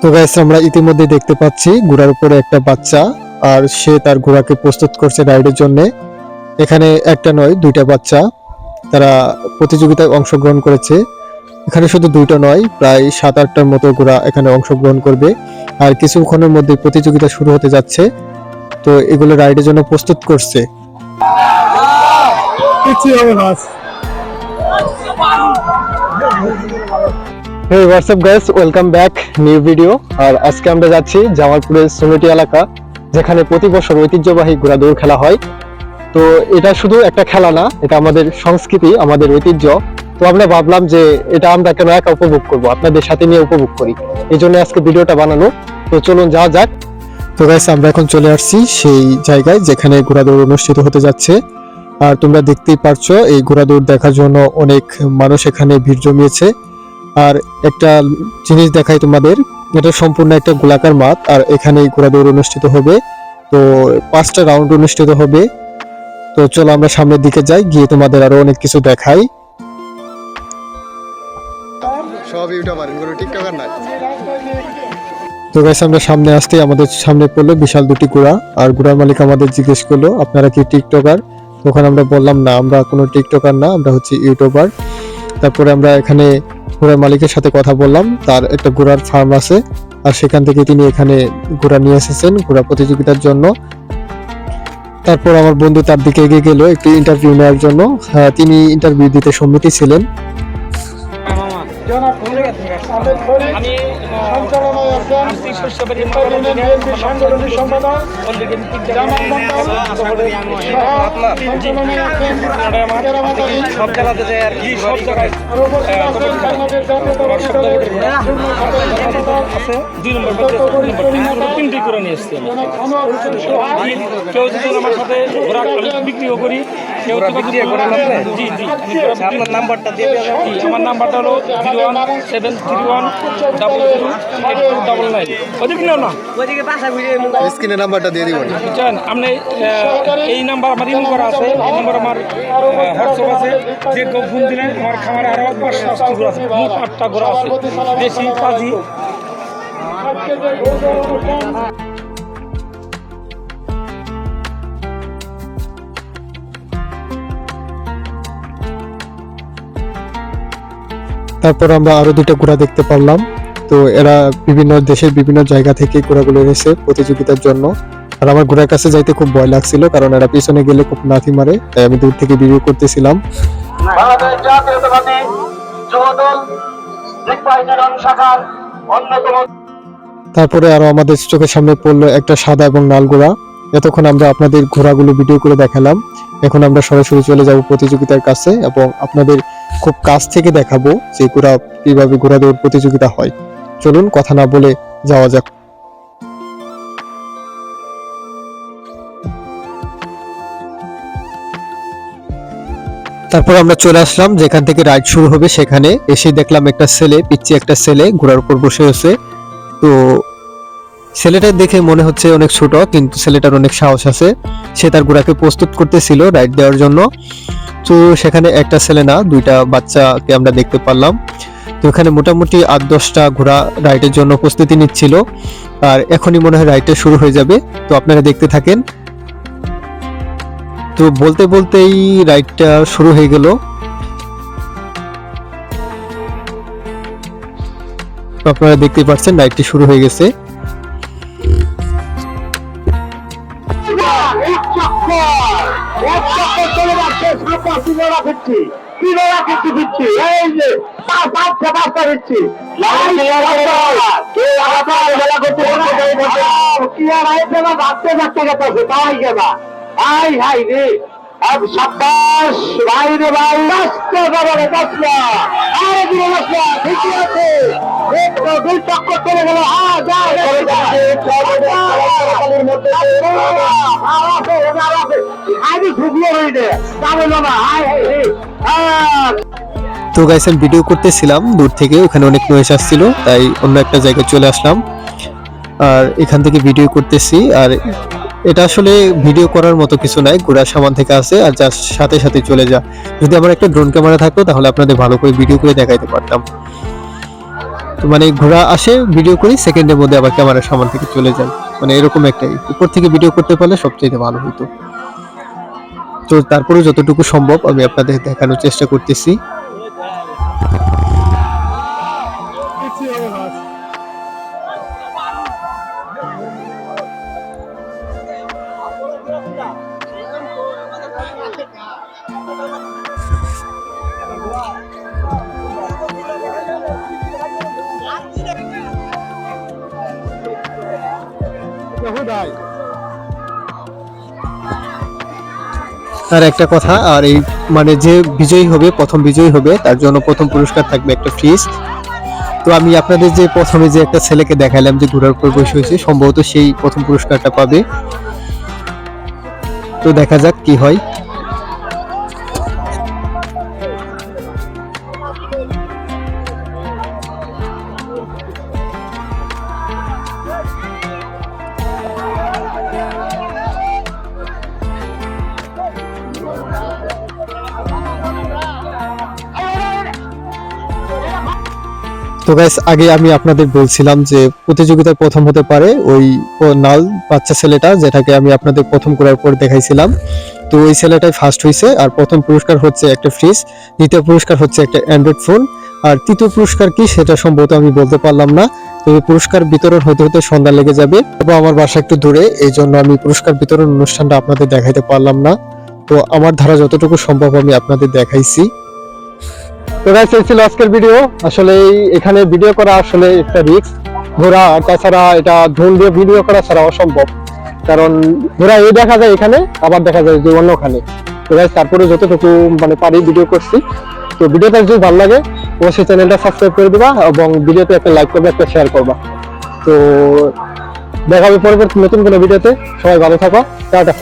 তো গাইস আমরা ইতিমধ্যে দেখতে পাচ্ছি ঘোড়ার উপরে একটা বাচ্চা, আর সে তার ঘোড়াকে প্রস্তুত করছে রাইডের জন্য। এখানে একটা নয়, দুইটা বাচ্চা তারা প্রতিযোগিতায় অংশগ্রহণ করেছে। এখানে শুধু দুইটা নয়, প্রায় 7-8টার মতো ঘোড়া এখানে অংশগ্রহণ করবে। আর কিছুক্ষণের মধ্যে প্রতিযোগিতা শুরু হতে যাচ্ছে। তো এগুলো রাইডের জন্য প্রস্তুত করছে। Hey, what's up guys? Welcome back, new video. আর আজকে আমরা যাচ্ছি জামালপুরের সুমেটি এলাকা, যেখানে প্রতি বছর ঐতিহ্যবাহী ঘোড়া দৌড় খেলা হয়। তো এটা শুধু একটা খেলা না, এটা আমাদের সংস্কৃতি, আমাদের ঐতিহ্য। তো আমরা ভাবলাম যে এটা আমরা কেন একা উপভোগ করব, আপনাদের সাথে নিয়ে উপভোগ করি, এই জন্য আজকে ভিডিওটা বানানো। তো চলুন যাওয়া যাক। তো গাইস আমরা এখন চলে আসছি সেই জায়গায় যেখানে ঘোড়া দৌড় অনুষ্ঠিত হতে যাচ্ছে। আর তোমরা দেখতেই পারছো এই ঘোড়া দৌড় দেখার জন্য অনেক মানুষ এখানে ভিড় জমিয়েছে। আর একটা জিনিস দেখাই তোমাদের, এটা সম্পূর্ণ একটা গোলাকার মাঠ, আর এখানে ঘোড়া দৌড় অনুষ্ঠিত হবে। তো 5টা রাউন্ড অনুষ্ঠিত হবে। তো চলো আমরা সামনের দিকে যাই, গিয়ে তোমাদের আরো অনেক কিছু দেখাই। সব ইউটিউবার, কোনো টিকটকার না। তো গাইস আমরা সামনে আসতেই আমাদের সামনে পড়লো বিশাল দুটি ঘোড়া। আর ঘোড়ার মালিক আমাদের জিজ্ঞেস করলো, আপনারা কি টিকটকার? তখন আমরা বললাম না, আমরা কোনো টিকটকার না, আমরা হচ্ছে ইউটিউবার। তারপরে আমরা এখানে ঘোড়ার মালিকের সাথে কথা বললাম, তার একটা ঘোড়ার ফার্ম আছে, আর সেখান থেকে তিনি এখানে ঘোড়া নিয়ে এসেছেন ঘোড়া প্রতিযোগিতার জন্য। তারপর আমার বন্ধু তার দিকে এগিয়ে গেল একটু ইন্টারভিউ নেওয়ার জন্য। তিনি ইন্টারভিউ দিতে সম্মতি ছিলেন। সব জেলাতে যায় আর কি, সব জায়গায় তিনটি করে নিয়ে এসছি। কেউ যদি আমার সাথে ঘোরা বিক্রিও করি, কেউ জি জি আপনার নাম্বারটা দিয়ে দেবেন। আমার নাম্বারটা হলো 01731008289। ওদিকে না ওদিকে পাশা ভিড়ে স্ক্রিনে নাম্বারটা দিয়ে দিবেন। বুঝছেন আপনি, এই নাম্বার আমার ইমেল করা আছে, এই নাম্বার আমার হোয়াটসঅ্যাপ আছে। যে কেউ ফোন দিলে আমার খামারে আরো 5টা ঘোরা আছে, মোট 8টা ঘোরা আছে, দেশি পাজি। তারপর আমরা আরো দুটো ঘোড়া দেখতে পারলাম। তো এরা বিভিন্ন দেশের বিভিন্ন জায়গা থেকে ঘোড়াগুলো এনেছে প্রতিযোগিতার জন্য। আর আমার ঘোড়ার কাছে যাইতে খুব ভয় লাগছিল, কারণ এরা পিছনে গেলে খুব লাথি মারে, তাই আমি দূর থেকে ভিডিও করতেছিলাম। তারপরে আরো আমাদের চোখের সামনে পড়লো একটা সাদা এবং লাল ঘোড়া। এতক্ষণ আমরা আপনাদের ঘোড়াগুলো ভিডিও করে দেখালাম, এখন আমরা সরাসরি চলে যাব প্রতিযোগিতার কাছে এবং আপনাদের খুব কাছ থেকে দেখাবো যে ঘোড়া কিভাবে ঘোড়া দৌড় প্রতিযোগিতা হয়। চলুন কথা না বলে যাওয়া যাক। তারপর আমরা চলে আসলাম যেখান থেকে রাইড শুরু হবে, সেখানে এসে দেখলাম একটা ছেলে, পিচ্চি একটা ছেলে ঘোড়ার উপর বসে আছে। তো ছেলেটা দেখে মনে হচ্ছে অনেক ছোট, কিন্তু ছেলেটার অনেক সাহস আছে। সে তার ঘোড়াকে প্রস্তুত করতেছিল রাইড দেওয়ার জন্য। তো সেখানে একটা ছেলে না, দুইটা বাচ্চাকে আমরা দেখতে পারলাম। তো এখানে মোটামুটি 8-10টা ঘোড়া রাইডের জন্য প্রস্তুতি নিচ্ছিল। আর এখনই মনে হয় রাইডটা শুরু হয়ে যাবে, তো আপনারা দেখতে থাকেন। তো বলতে বলতেই রাইডটা শুরু হয়ে গেল। আপনারা দেখতে পাচ্ছেন রাইডটি শুরু হয়ে গেছে। সাব্বাস ভাই রে ভাই, রাস্তা বাবারে বাসলা আরে দিলে বাসলা ঠিকই আছে। দুই চক্কর চলে গেল। তো গাইস আমি ভিডিও করতেছিলাম দূর থেকে, ওখানে অনেক নয়েজ আসছিল, তাই অন্য একটা জায়গায় চলে আসলাম। আর এখান থেকে ভিডিও করতেছি। আর এটা আসলে ভিডিও করার মতো কিছু নাই, ঘোড়ার সামান থেকে আছে, আর যার সাথে সাথে চলে যা। যদি আমার একটা ড্রোন ক্যামেরা থাকতো তাহলে আপনাদের ভালো করে ভিডিও করে দেখাইতে পারতাম। তো মানে ঘোড়া আসে, ভিডিও করি, সেকেন্ডের মধ্যে আবার ক্যামেরার সামনে থেকে চলে যায়, মানে এরকম একটাই। উপর থেকে ভিডিও করতে পারলে সবচেয়ে ভালো হতো। তো তারপরে যতটুকু সম্ভব আমি আপনাদের দেখানোর চেষ্টা করতেছি। আর একটা কথা, আর এই মানে যে বিজয়ী হবে, প্রথম বিজয়ী হবে, তার জন্য প্রথম পুরস্কার থাকবে একটা ফ্রিজ। তো আমি আপনাদের যে প্রথমে যে একটা ছেলেকে দেখালাম যে ঘোড়ার উপর বসে হয়েছে, সম্ভবত সেই প্রথম পুরস্কারটা পাবে। তো দেখা যাক কি হয়। তো গাইস, আগে আমি আপনাদের বলছিলাম যে প্রতিযোগিতায় প্রথম হতে পারে ওই নাল বাচ্চা ছেলেটা, যেটাকে আমি আপনাদের প্রথম করার পর দেখাইছিলাম। তো ওই ছেলেটাই ফার্স্ট হয়েছে। আর প্রথম পুরস্কার হচ্ছে একটা ফ্রিজ, দ্বিতীয় পুরস্কার হচ্ছে একটা অ্যান্ড্রয়েড ফোন, আর তৃতীয় পুরস্কার কি সেটা সম্ভবত আমি বলতে পারলাম না। তবে পুরস্কার বিতরণ হতে হতে সন্ধ্যা লেগে যাবে, এবং আমার বাসা একটু দূরে, এই জন্য আমি পুরস্কার বিতরণ অনুষ্ঠানটা আপনাদের দেখাইতে পারলাম না। তো আমার ধারা যতটুকু সম্ভব আমি আপনাদের দেখাইছি। তো গাইস, এই ছিল আজকের ভিডিও। আসলে এখানে ভিডিও করা আসলে একটা রিস্ক ঘোড়া, আর তাছাড়া এটা ধুন দিয়ে ভিডিও করা ছাড়া অসম্ভব, কারণ ঘোড়া এই দেখা যায় এখানে, আবার দেখা যায় যে অন্যখানে। তো গাইস, তারপরে যতটুকু মানে পারি ভিডিও করছি। তো ভিডিওটা যদি ভালো লাগে অবশ্যই চ্যানেলটা সাবস্ক্রাইব করে দিবা, এবং ভিডিওতে একটা লাইক করবে, একটা শেয়ার করবা। তো দেখা হবে পরবর্তী নতুন কোনো ভিডিওতে। সবাই ভালো থাকো, টাটা।